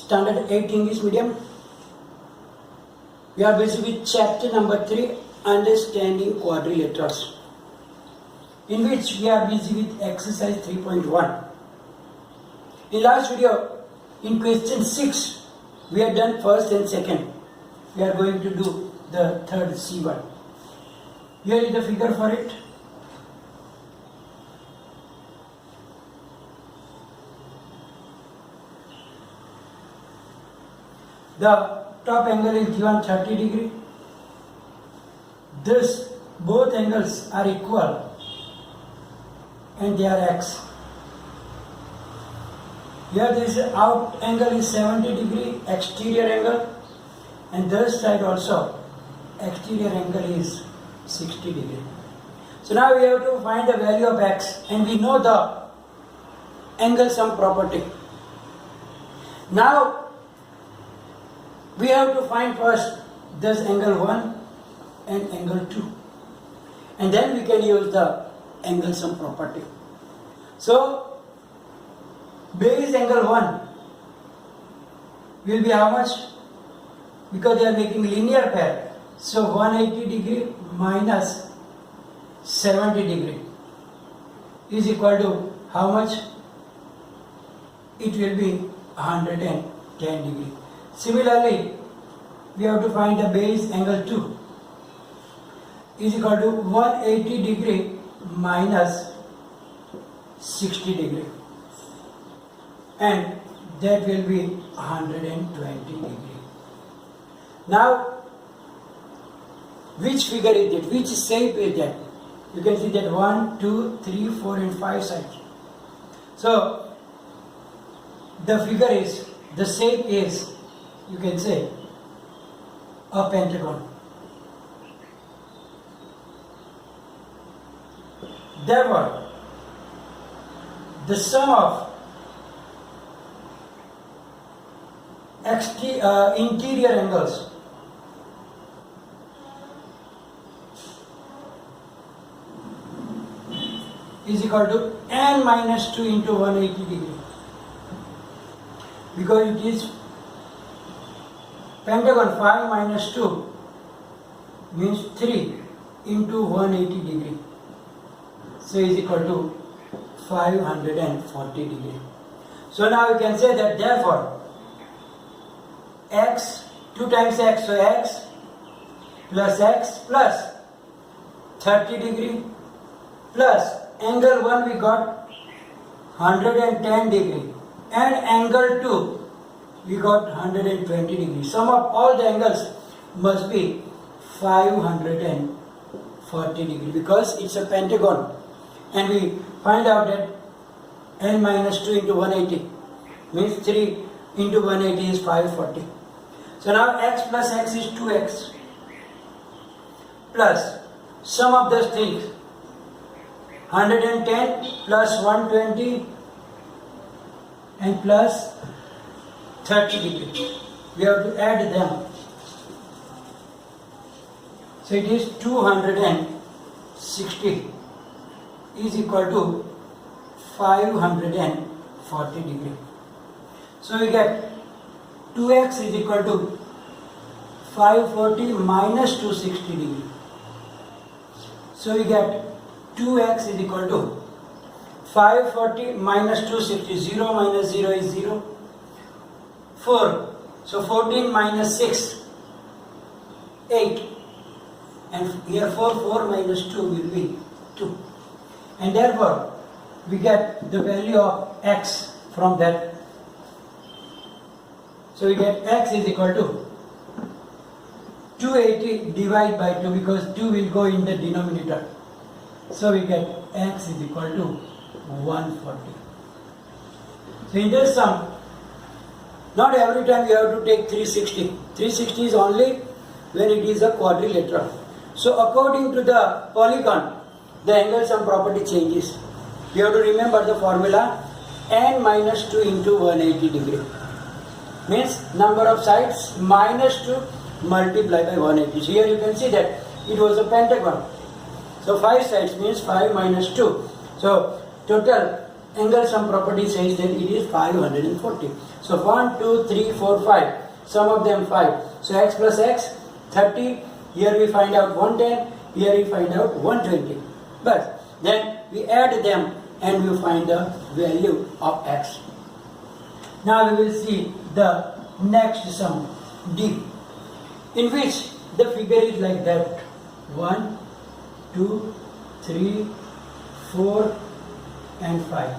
Standard 8 English Medium. We are busy with chapter number 3, Understanding Quadrilaterals, in which we are busy with exercise 3.1. In last video, in question 6, we have done first and second. We are going to do the third C1. Here is the figure for it. The top angle is given 30 degree. Thus, both angles are equal and they are x. Here this out angle is 70 degree exterior angle, and this side also exterior angle is 60 degree. So now we have to find the value of x, and we know the angle sum property. Now we have to find first this angle 1 and angle 2, and then we can use the angle sum property. So base angle 1 will be how much? Because they are making linear pair, so 180 degree minus 70 degree is equal to how much? It will be 110 degree. Similarly, we have to find the base angle 2 is equal to 180 degree minus 60 degree, and that will be 120 degree. Now, which figure is it? Which shape is that? You can see that 1, 2, 3, 4 and 5 sides. So, the figure is, the shape is, you can say, a pentagon. Therefore, the sum of interior angles is equal to n minus 2 into 180 degree, because it is pentagon. 5 minus 2 means 3 into 180 degree, so is equal to 540 degree. So now you can say that therefore x, 2 times x, so x plus 30 degree plus angle 1 we got 110 degree, and angle 2 we got 120 degree. Sum of all the angles must be 540 degree, because it's a pentagon, and we find out that n minus 2 into 180 means 3 into 180 is 540. So now x plus x is 2x plus sum of those things 110 plus 120 and plus 30 degree. We have to add them. So it is 260 is equal to 540 degree. So we get 2x is equal to 540 minus 260 degree. So we get 2x is equal to 540 minus 260. 0 minus 0 is 0. 4. So 14 minus 6, 8. And here 4 minus 2 will be 2. And therefore, we get the value of x from that. So we get x is equal to 280 divided by 2, because 2 will go in the denominator. So we get x is equal to 140. So in this sum, not every time you have to take 360. 360 is only when it is a quadrilateral. So according to the polygon, the angle sum property changes. You have to remember the formula, n minus 2 into 180 degree. Means number of sides minus 2 multiplied by 180. So here you can see that it was a pentagon. So 5 sides means 5 minus 2. So total angle sum property says that it is 540. So 1, 2, 3, 4, 5. Sum of them 5. So x plus x, 30. Here we find out 110. Here we find out 120. But then we add them and we find the value of x. Now we will see the next sum, D, in which the figure is like that. 1, 2, 3, 4 and 5.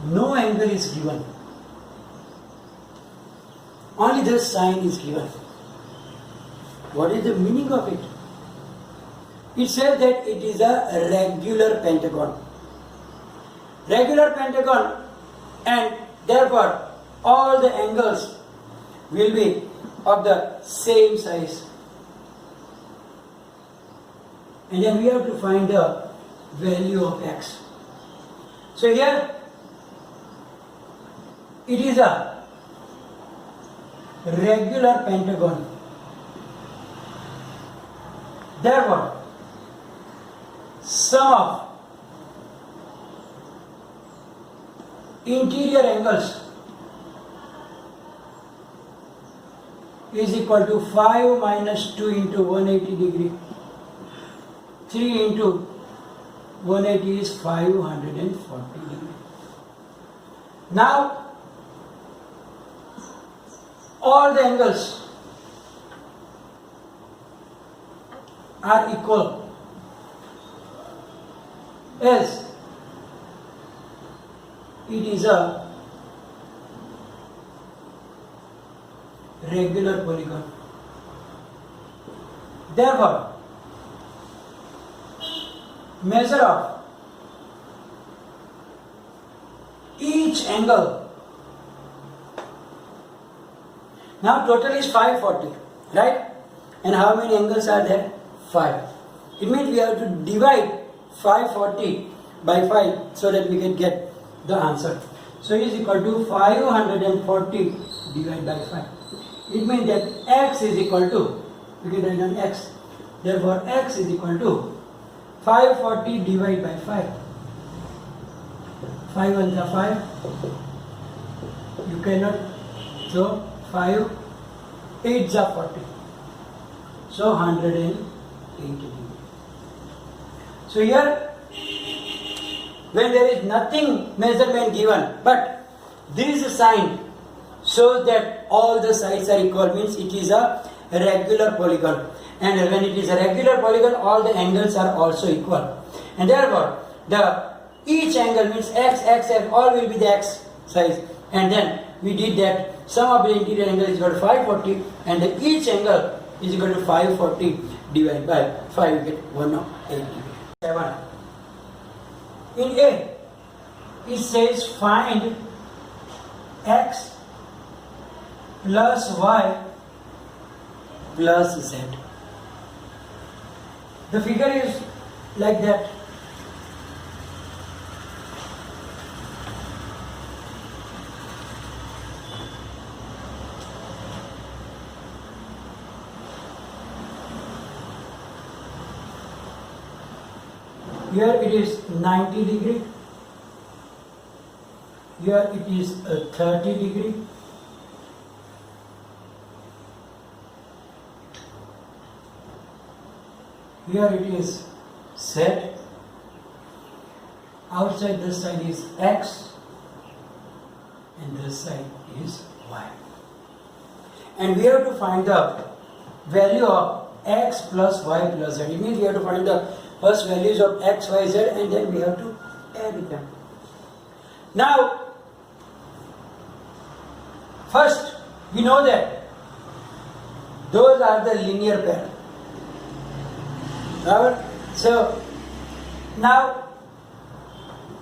No angle is given. Only the sign is given. What is the meaning of it? It says that it is a regular pentagon. Regular pentagon, and therefore all the angles will be of the same size. And then we have to find the value of x. So here it is a regular pentagon. Therefore, sum of interior angles is equal to 5 minus 2 into 180 degree. 3 into 180 is 540 degree. Now, all the angles are equal as it is a regular polygon. Therefore, measure of each angle. Now total is 540, right? And how many angles are there? 5. It means we have to divide 540 by 5 so that we can get the answer. So it is equal to 540 divided by 5. It means that x is equal to, we can write down x. Therefore x is equal to 540 divided by 5. 5 ones are 5. You cannot, so 5 8s are 40. So 180 degree. So here, when there is nothing measurement given, but this sign shows that all the sides are equal, means it is a regular polygon. And when it is a regular polygon, all the angles are also equal. And therefore, each angle means x, all will be the x size. And then we did that sum of the interior angle is equal to 540, and each angle is equal to 540 divided by 5, you get 180. 7. In A, it says find x plus y plus z. The figure is like that. Here it is 90 degree. Here it is 30 degree. Here it is z. Outside this side is x and this side is y. And we have to find the value of x plus y plus z. It means we have to find the first values of x, y, z, and then we have to add them. Now, first we know that those are the linear pair. Right? So now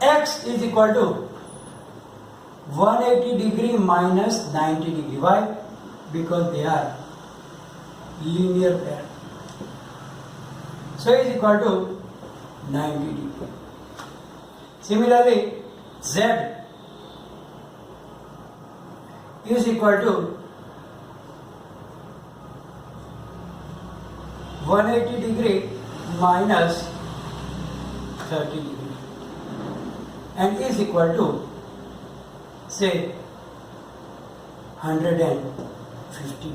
x is equal to 180 degree minus 90 degree. Why? Because they are linear pair. So is equal to 90 degree. Similarly, z is equal to 180 degree minus 30 degree and is equal to, say, 150.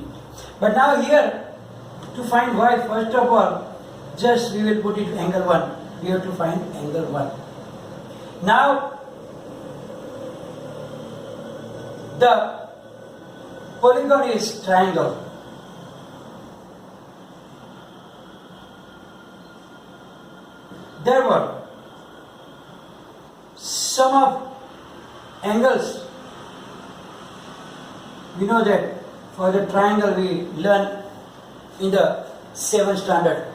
But now here, to find y, first of all, just we will put it angle 1. We have to find angle 1. Now, the polygon is triangle. Therefore, sum of angles, we know that for the triangle we learn in the 7th standard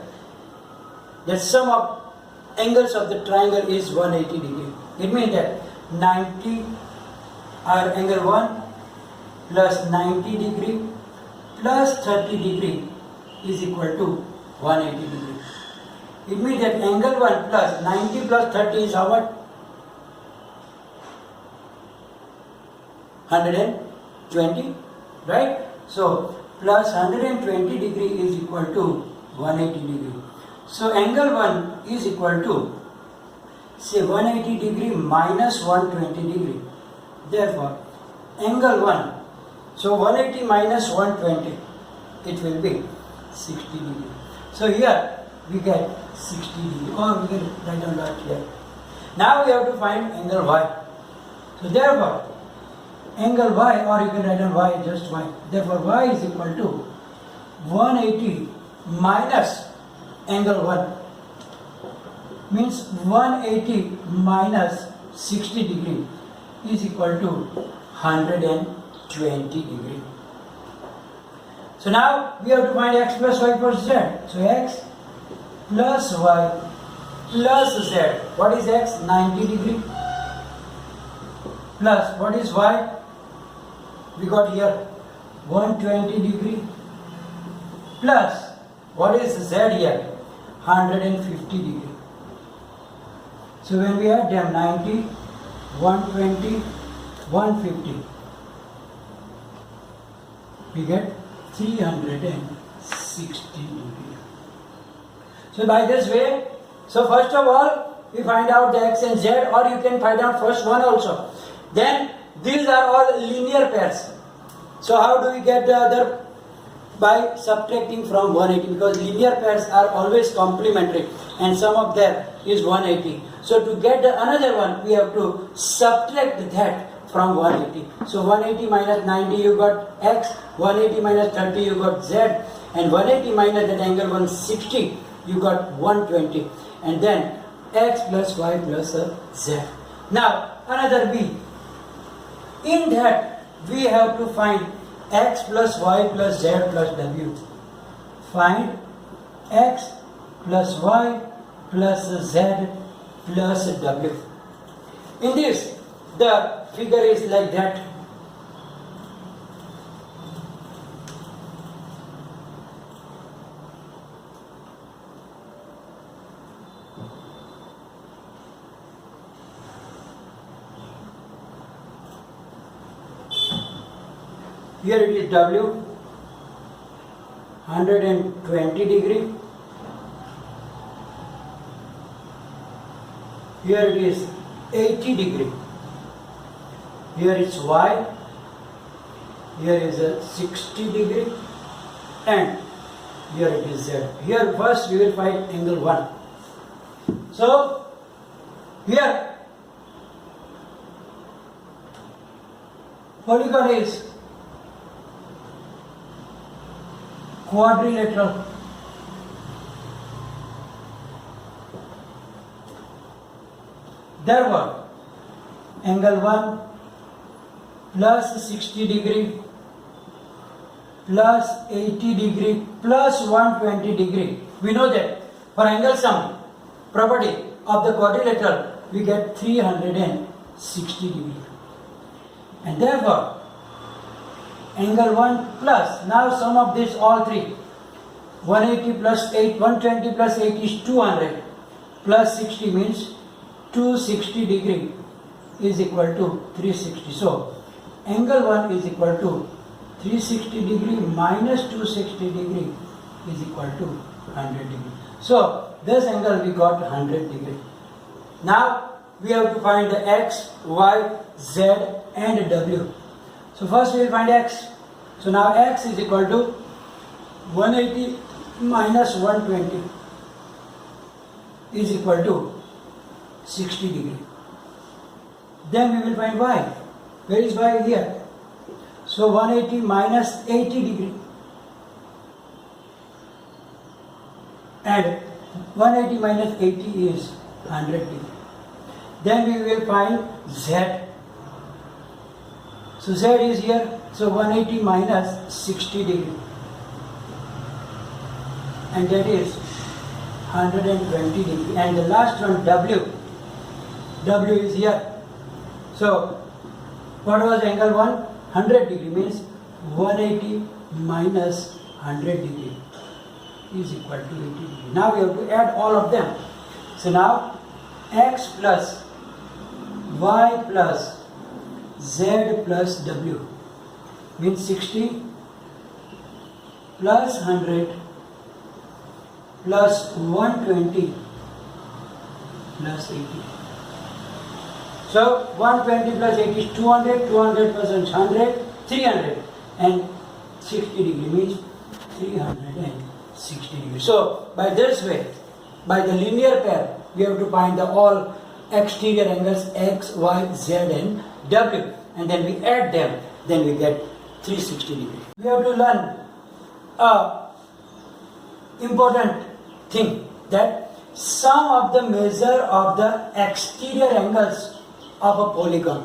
that sum of angles of the triangle is 180 degree. It means that 90 or angle 1 plus 90 degree plus 30 degree is equal to 180 degree. It means that angle 1 plus 90 plus 30 is how much? 120, right? So plus 120 degree is equal to 180 degree. So angle 1 is equal to say 180 degree minus 120 degree. Therefore angle 1, so 180 minus 120, it will be 60 degree. So here we get 60 degree, or we can write down that here. Now we have to find angle y. So therefore angle y, or you can write down y, just y. Therefore y is equal to 180 minus angle 1, means 180 minus 60 degree is equal to 120 degree. So now we have to find x plus y plus z. So x plus y plus z. What is x? 90 degree. Plus what is y? We got here 120 degree. Plus what is z here? 150 degree. So when we add them 90, 120, 150, we get 360 degree. So by this way, so first of all, we find out the x and z, or you can find out first one also. Then these are all linear pairs. So how do we get the other? By subtracting from 180, because linear pairs are always complementary and sum of them is 180. So to get the another one, we have to subtract that from 180. So 180 minus 90 you got x, 180 minus 30 you got z, and 180 minus that angle 160 you got 120, and then x plus y plus z. Now another b. In that we have to find x plus y plus z plus w. Find x plus y plus z plus w. In this, the figure is like that. Here it is W, 120 degree. Here it is 80 degree. Here is Y. Here is a 60 degree. And here it is Z. Here first we will find angle 1. So here polygon is quadrilateral. Therefore, angle 1 plus 60 degree plus 80 degree plus 120 degree. We know that for angle sum property of the quadrilateral, we get 360 degree. And therefore, angle 1 plus, now sum of this all three, 180 plus 8, 120 plus 8 is 200, plus 60 means 260 degree is equal to 360. So angle 1 is equal to 360 degree minus 260 degree is equal to 100 degree. So this angle we got 100 degree. Now we have to find the x, y, z and w. So first we will find x. So now x is equal to 180 minus 120 is equal to 60 degree. Then we will find y. Where is y? Here. So 180 minus 80 degree. And 180 minus 80 is 100 degree. Then we will find z. So z is here. So 180 minus 60 degree. And that is 120 degree. And the last one, w. W is here. So what was angle 1? 100 degree means 180 minus 100 degree is equal to 80 degree. Now we have to add all of them. So now x plus y plus z plus w means 60 plus 100 plus 120 plus 80. So 120 plus 80 is 200, 200 plus 100, 300, and 60 degree means 360 degrees. So by this way, by the linear pair, we have to find the all exterior angles x, y, z and w, and then we add them, then we get 360 degrees. We have to learn a important thing, that sum of the measure of the exterior angles of a polygon.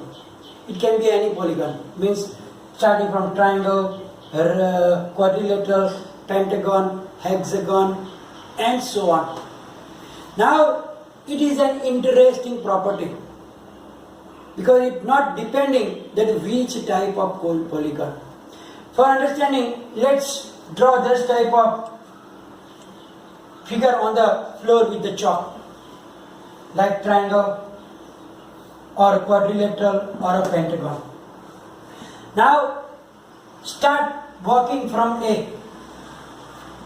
It can be any polygon, means starting from triangle, quadrilateral, pentagon, hexagon and so on. Now it is an interesting property because it not depending that which type of polygon. For understanding, let's draw this type of figure on the floor with the chalk, like triangle or quadrilateral or a pentagon. Now start walking from A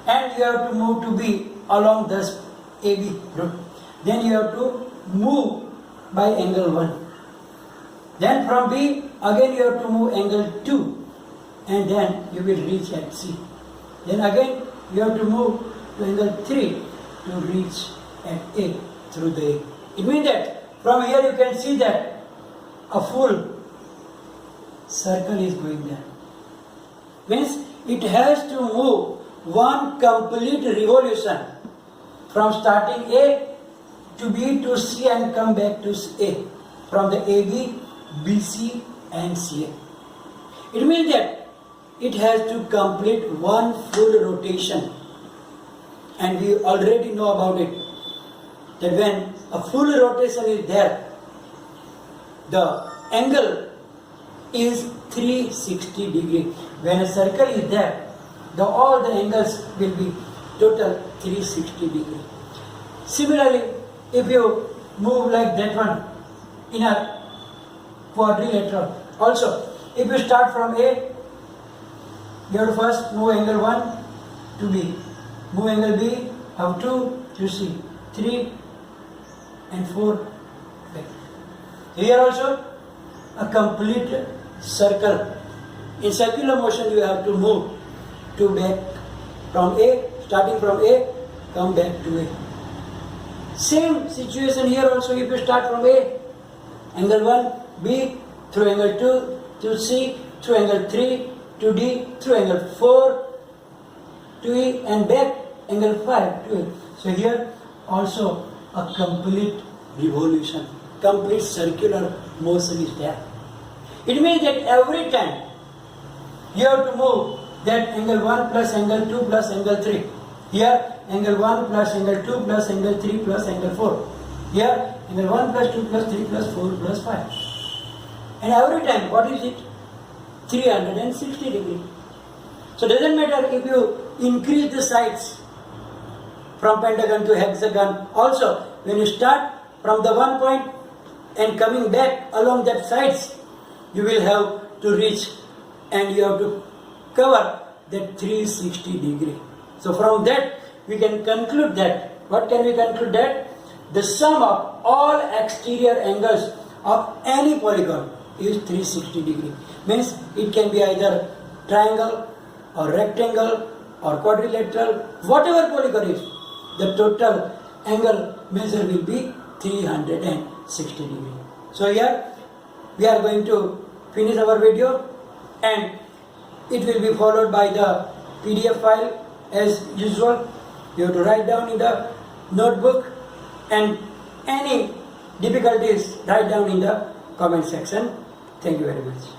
and you have to move to B along this AB route. Then you have to move by angle 1. Then from B again you have to move angle 2 and then you will reach at C. Then again you have to move to angle 3 to reach at A through the A. It means that from here you can see that a full circle is going there. Means it has to move one complete revolution from starting A to B to C and come back to A. From the AB, BC and CA. It means that it has to complete one full rotation. And we already know about it, that when a full rotation is there, the angle is 360 degree. When a circle is there, all the angles will be total 360 degree. Similarly, if you move like that one in a quadrilateral, also if you start from A, you have to first move angle 1 to B, move angle B, have 2 to C, 3 and 4 back. Here also a complete circle. In circular motion you have to move to back from A, starting from A, come back to A. Same situation here also. If you start from A, angle 1, B, through angle 2 to C, through angle 3 to D, through angle 4 to E and back angle 5 to E. So here also a complete revolution, complete circular motion is there. It means that every time you have to move that angle 1 plus angle 2 plus angle 3. Here angle 1 plus angle 2 plus angle 3 plus angle 4. Here angle 1 plus 2 plus 3 plus 4 plus 5. And every time, what is it? 360 degree. So doesn't matter if you increase the sides from pentagon to hexagon. Also, when you start from the one point and coming back along that sides, you will have to reach and you have to cover that 360 degree. So from that we can conclude that, what can we conclude that? The sum of all exterior angles of any polygon is 360 degree. Means it can be either triangle or rectangle or quadrilateral, whatever polygon is, the total angle measure will be 360 degree. So here we are going to finish our video, and it will be followed by the PDF file as usual. You have to write down in the notebook, and any difficulties write down in the comment section. Thank you very much.